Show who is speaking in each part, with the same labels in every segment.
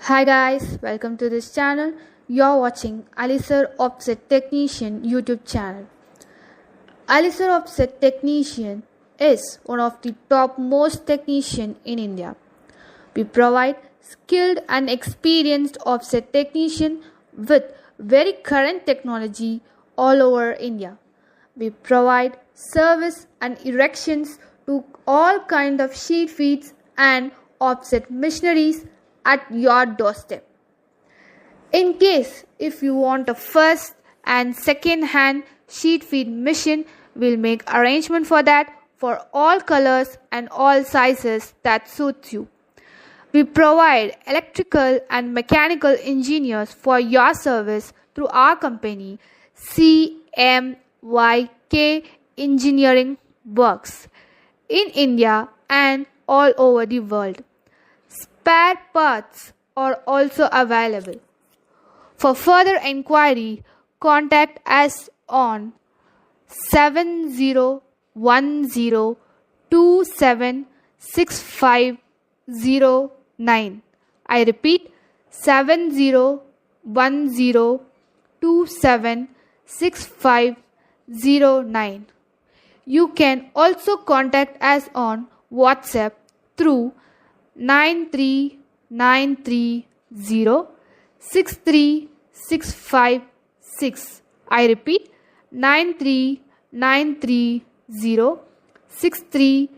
Speaker 1: Hi guys, welcome to this channel. You're watching Alisir Offset Technician YouTube channel. Alisir Offset Technician is one of the top most technician in India. We provide skilled and experienced offset technician with very current technology all over India. We provide service and erections to all kind of sheet feeds and offset machineries at your doorstep. In case if you want a first and second hand sheet feed machine, we'll make arrangement for that for all colors and all sizes that suits you. We provide electrical and mechanical engineers for your service through our company CMYK Engineering Works in India and all over the world. Spare parts are also available. For further inquiry, contact us on 7010276509. I repeat 7010276509. You can also contact us on WhatsApp through 93930 I repeat 93930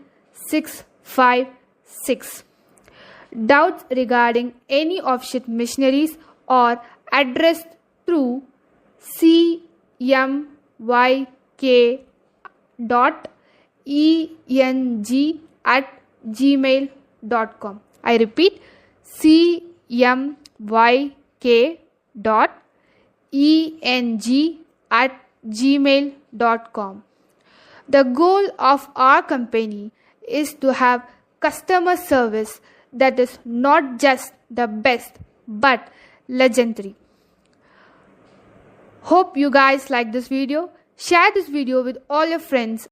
Speaker 1: Doubts regarding any offset machineries are addressed through cmyk.eng@gmail.com. I repeat cmyk.eng@gmail.com. The goal of our company is to have customer service that is not just the best but legendary. Hope you guys like this video. Share this video with all your friends